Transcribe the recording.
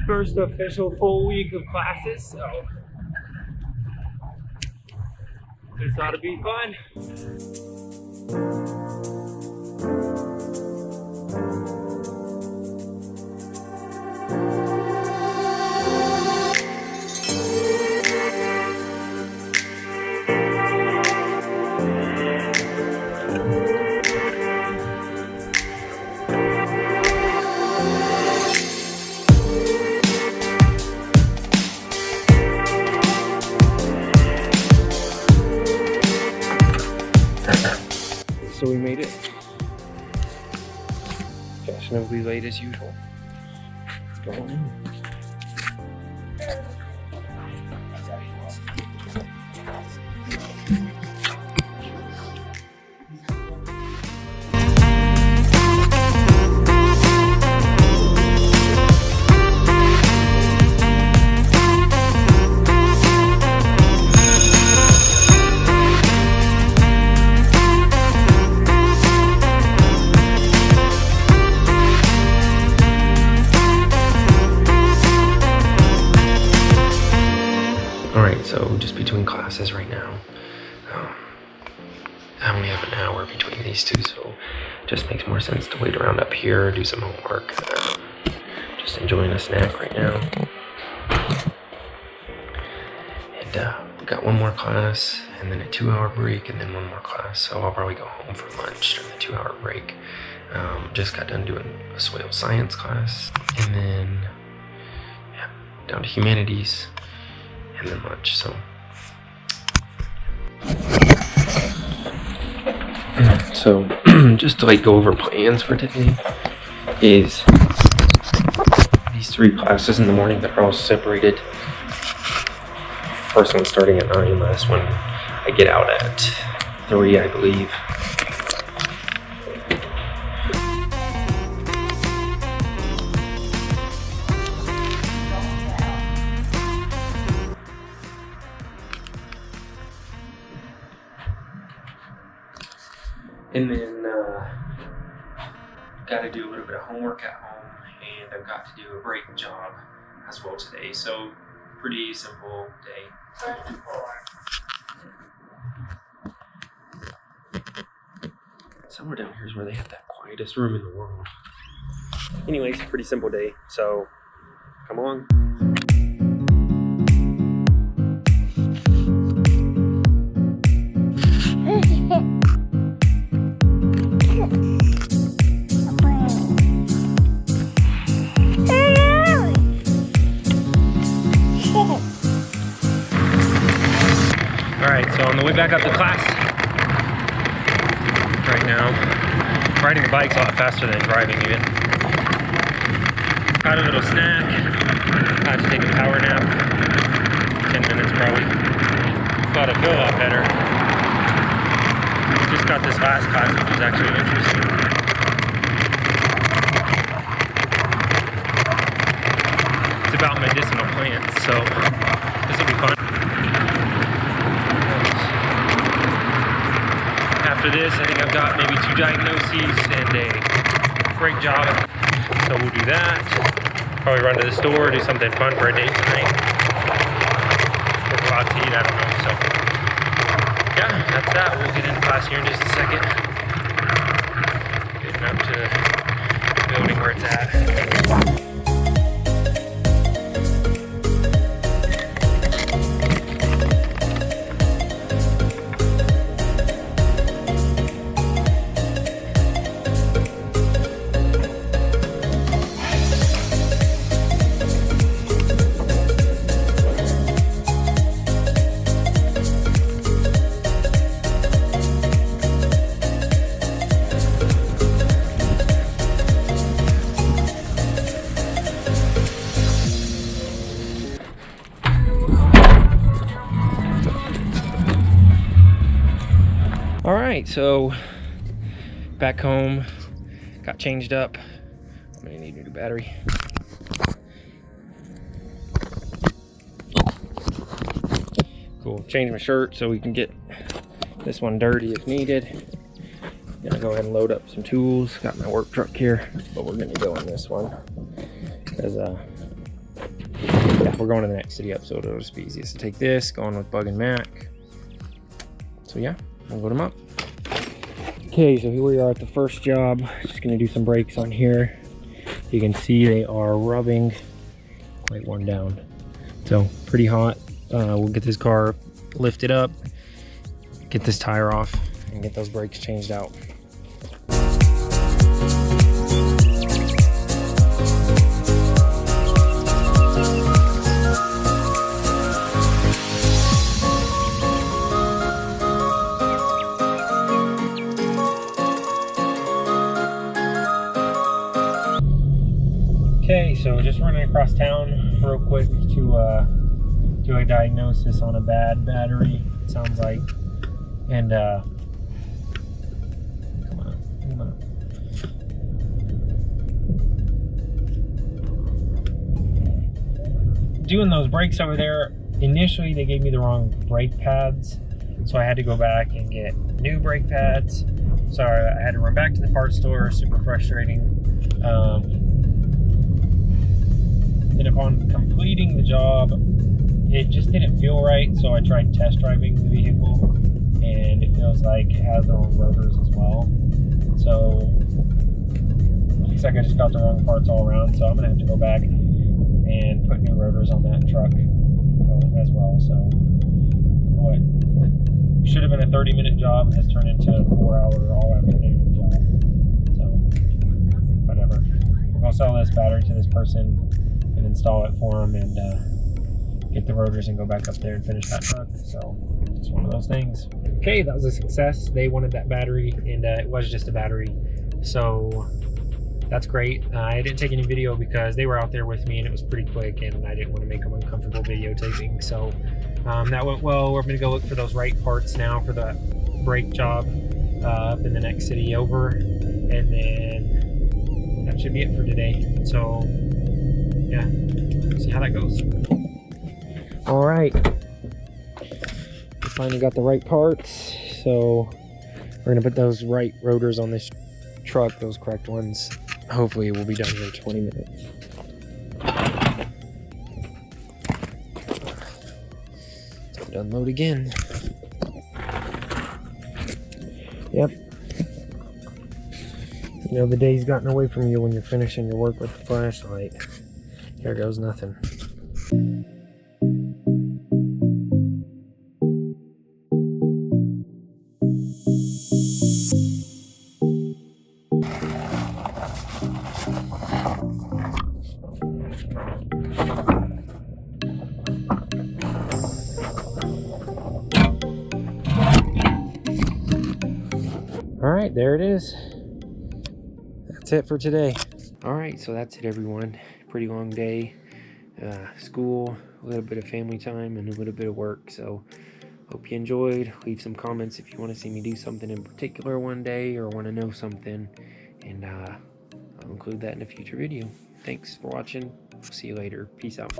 First official full week of classes, so this ought to be fun. So we made it. Fashionably late as usual. Let's go on in. So just between classes right now, I only have an hour between these two, so it just makes more sense to wait around up here, do some homework. Just enjoying a snack right now. And we got one more class, and then a 2-hour break, and then one more class. So I'll probably go home for lunch during the 2-hour break. Just got done doing a soil science class, and then yeah, down to humanities. And then lunch, so. So, just to like go over plans for today is these 3 classes in the morning that are all separated. First one starting at 9, last one I get out at 3, I believe. And then got to do a little bit of homework at home, and I've got to do a break job as well today. So pretty simple day. Somewhere down here is where they have that quietest room in the world. Anyways, pretty simple day. So come on. So on the way back up to class right now, riding the bike's a lot faster than driving even. Got a little snack, had to take a power nap, 10 minutes probably. Thought I'd feel a lot better. Just got this last class, which was actually interesting. It's about medicinal plants, so this will be fun. After this, I think I've got maybe 2 diagnoses and a break job. So we'll do that. Probably run to the store, do something fun for a date tonight. Or go out to eat, I don't know. So yeah, that's that. We'll get into class here in just a second. Getting up to the building where it's at. Alright, so back home, got changed up. I'm gonna need a new battery. Cool, changed my shirt so we can get this one dirty if needed. Gonna go ahead and load up some tools. Got my work truck here, but we're gonna go in this one because yeah, we're going to the next city up, so it'll just be easiest to take this, going with Bug and Mac. So yeah, we'll load them up. Okay, so here we are at the first job. Just gonna do some brakes on here. You can see they are rubbing, quite worn down. So pretty hot. We'll get this car lifted up, get this tire off, and get those brakes changed out. Okay, so just running across town real quick to do a diagnosis on a bad battery, it sounds like. And come on. Doing those brakes over there, initially they gave me the wrong brake pads, so I had to go back and get new brake pads. So I had to run back to the parts store, super frustrating. And upon completing the job, it just didn't feel right, so I tried test driving the vehicle, and it feels like it has the wrong rotors as well. So it looks like I just got the wrong parts all around, so I'm gonna have to go back and put new rotors on that truck as well. So what should have been a 30-minute job has turned into a 4-hour all-afternoon job. So whatever. I'll sell this battery to this person and install it for them, and get the rotors and go back up there and finish that truck. So just one of those things. Okay, that was a success. They wanted that battery, and it was just a battery, so that's great. I didn't take any video because they were out there with me and it was pretty quick, and I didn't want to make them uncomfortable videotaping. So that went well. We're gonna go look for those right parts now for the brake job up in the next city over, and then that should be it for today. So yeah, see how that goes. All right, we finally got the right parts, so we're gonna put those right rotors on this truck, those correct ones. Hopefully we'll be done in 20 minutes. Time to unload again. Yep. You know, the day's gotten away from you when you're finishing your work with a flashlight. Here goes nothing. All right, there it is. That's it for today. All right, so that's it, everyone. Pretty long day. School, a little bit of family time, and a little bit of work. So hope you enjoyed. Leave some comments if you want to see me do something in particular one day or want to know something, and I'll include that in a future video. Thanks for watching. See you later. Peace out.